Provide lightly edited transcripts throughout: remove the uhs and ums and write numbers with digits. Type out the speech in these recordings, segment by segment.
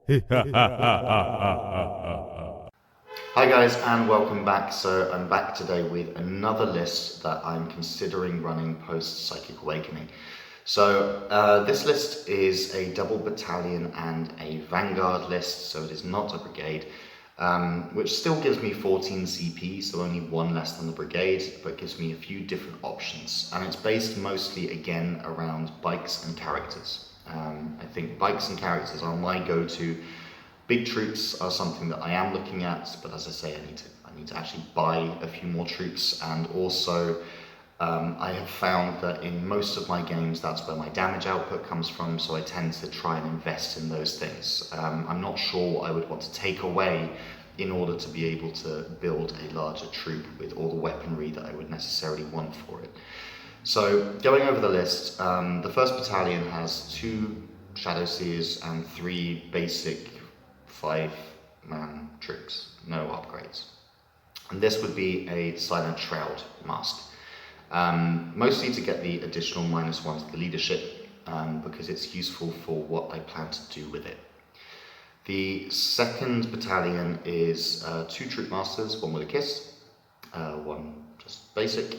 Hi guys and welcome back. So I'm back today with another list that I'm considering running post Psychic Awakening. So this list is a double battalion and a vanguard list, so it is not a brigade, which still gives me 14 CP, so only one less than the brigade, but gives me a few different options. And it's based mostly again around bikes and characters. I think bikes and characters are my go-to. Big troops are something that I am looking at, but as I say, I need to actually buy a few more troops, and also I have found that in most of my games that's where my damage output comes from, so I tend to try and invest in those things. I'm not sure what I would want to take away in order to be able to build a larger troop with all the weaponry that I would necessarily want for it. So going over the list, the first battalion has 2 Shadowseers and 3 basic 5-man troops, no upgrades. And this would be a Silent Shroud mask, mostly to get the additional -1 to the leadership, because it's useful for what I plan to do with it. The second battalion is 2 Troop Masters, 1 with a kiss, 1 just basic,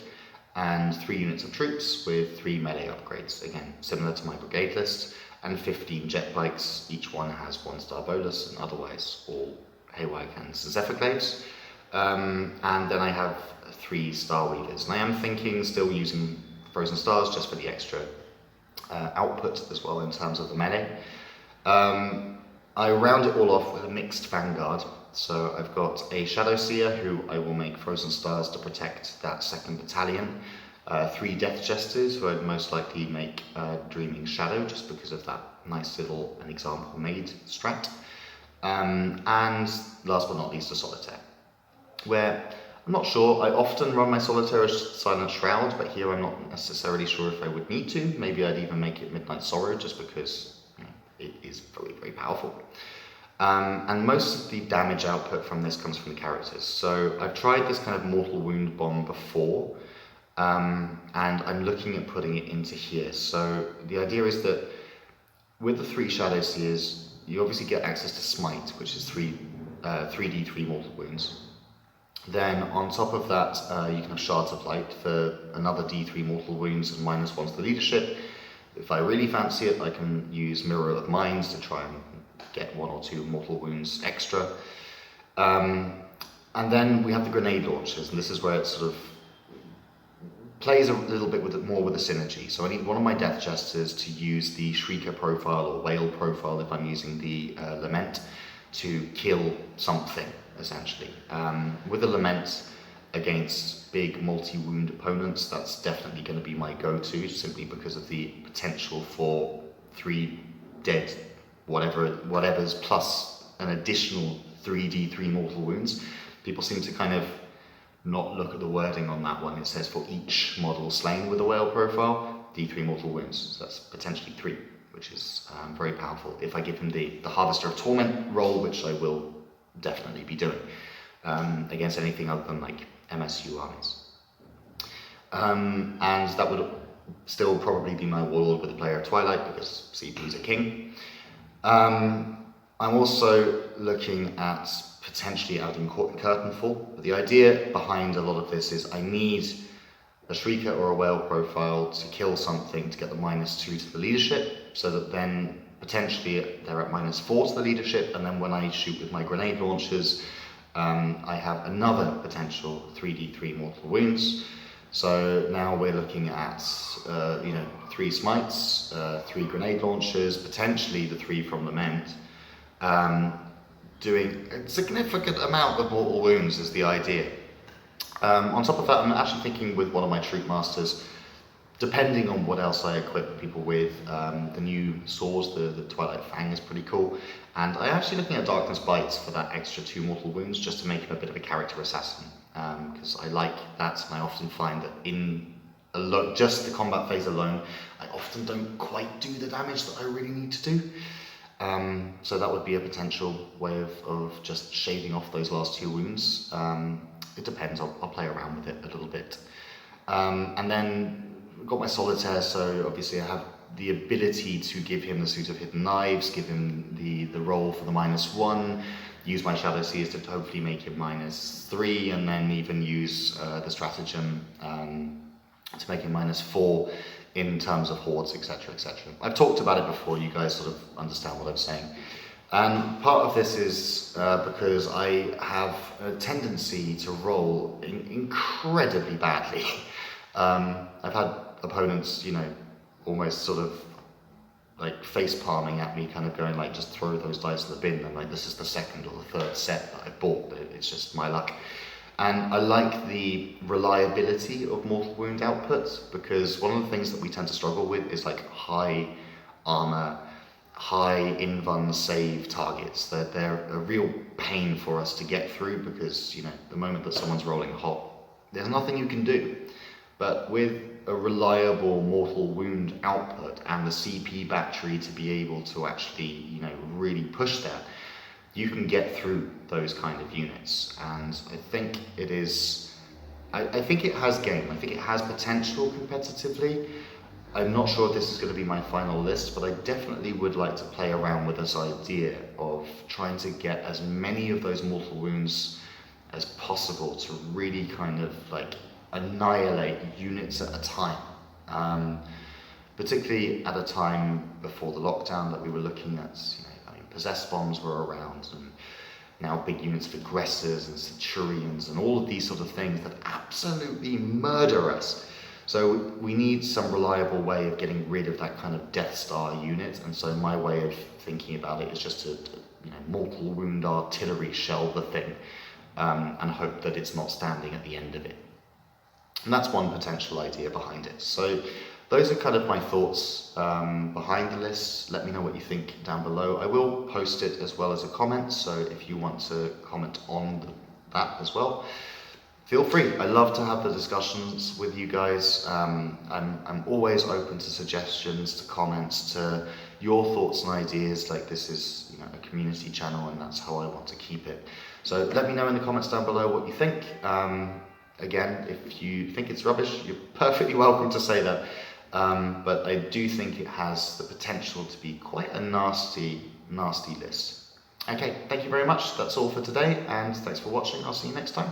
and 3 units of troops with 3 melee upgrades, again similar to my brigade list, and 15 jet bikes. Each one has 1-star bonus, and otherwise all haywire cannons and zephyr claves. And then I have 3 Star Weavers, and I am thinking still using Frozen Stars just for the extra output as well in terms of the melee. I round it all off with a mixed vanguard. So I've got a Shadowseer who I will make Frozen Stars to protect that second battalion. 3 Death Jesters who I'd most likely make Dreaming Shadow just because of that nice little an example made strat. And last but not least a Solitaire, where I'm not sure, I often run my Solitaire as Silent Shroud, but here I'm not necessarily sure if I would need to. Maybe I'd even make it Midnight Sorrow just because it is very, very powerful. And most of the damage output from this comes from the characters. So I've tried this kind of Mortal Wound Bomb before, and I'm looking at putting it into here. So the idea is that with the 3 Shadowseers, you obviously get access to Smite, which is 3d3 mortal wounds. Then on top of that, you can have Shards of Light for another d3 mortal wounds and -1 to the leadership. If I really fancy it, I can use Mirror of Minds to try and get 1 or 2 mortal wounds extra. And then we have the grenade launchers, and this is where it sort of plays a little bit more with the synergy. So I need one of my Death Jesters to use the Shrieker profile or Whale profile if I'm using the Lament to kill something, essentially. With the Lament against big multi-wound opponents, that's definitely going to be my go-to, simply because of the potential for 3 dead whatever's plus an additional 3d3 mortal wounds. People seem to kind of not look at the wording on that one. It says for each model slain with a Whale profile, d3 mortal wounds. So that's potentially 3, which is very powerful if I give him the Harvester of Torment role, which I will definitely be doing against anything other than like MSU armies. And that would still probably be my Warlord with a Player of Twilight, because CP is a king. I'm also looking at potentially adding Curtainfall, but the idea behind a lot of this is I need a Shrieker or a Whale profile to kill something to get the -2 to the leadership, so that then potentially they're at -4 to the leadership, and then when I shoot with my grenade launchers, I have another potential 3d3 mortal wounds. So now we're looking at 3 Smites, 3 grenade launchers, potentially the 3 from Lament, doing a significant amount of mortal wounds is the idea. On top of that, I'm actually thinking with one of my Troop Masters, depending on what else I equip people with, the new swords, the Twilight Fang is pretty cool, and I'm actually looking at Darkness Bites for that extra 2 mortal wounds, just to make him a bit of a character assassin, because I like that, and I often find that in just the combat phase alone, I often don't quite do the damage that I really need to do. So that would be a potential way of just shaving off those last 2 wounds. It depends, I'll play around with it a little bit. And then I've got my Solitaire, so obviously I have the ability to give him the suit of hidden knives, give him the roll for the -1, use my Shadow Seers to hopefully make him -3, and then even use the stratagem to make him -4 in terms of hordes, etc, etc. I've talked about it before, you guys sort of understand what I'm saying. And part of this is because I have a tendency to roll incredibly badly. I've had opponents, you know, almost sort of like face palming at me, kind of going like, just throw those dice in the bin, and like, this is the second or the third set that I bought. It's just my luck. And I like the reliability of Mortal Wound outputs, because one of the things that we tend to struggle with is like high armor, high invuln save targets. They're a real pain for us to get through, because, you know, the moment that someone's rolling hot, there's nothing you can do. But with a reliable Mortal Wound output and the CP battery to be able to actually, you know, really push that, you can get through those kind of units. And I think it is, I think it has game. I think it has potential competitively. I'm not sure if this is going to be my final list, but I definitely would like to play around with this idea of trying to get as many of those Mortal Wounds as possible to really kind of like annihilate units at a time. Particularly at a time before the lockdown that we were looking at, you know, I mean, possessed bombs were around, and now big units of aggressors and centurions and all of these sort of things that absolutely murder us. So we need some reliable way of getting rid of that kind of Death Star unit, and so my way of thinking about it is just to you know, Mortal Wound artillery shell the thing, and hope that it's not standing at the end of it. And that's one potential idea behind it. So those are kind of my thoughts behind the list. Let me know what you think down below. I will post it as well as a comment, so if you want to comment on that as well, feel free. I love to have the discussions with you guys. I'm always open to suggestions, to comments, to your thoughts and ideas. Like, this is, you know, a community channel, and that's how I want to keep it. So let me know in the comments down below what you think. Again, if you think it's rubbish, you're perfectly welcome to say that. But I do think it has the potential to be quite a nasty list. Okay, thank you very much. That's all for today, and thanks for watching. I'll see you next time.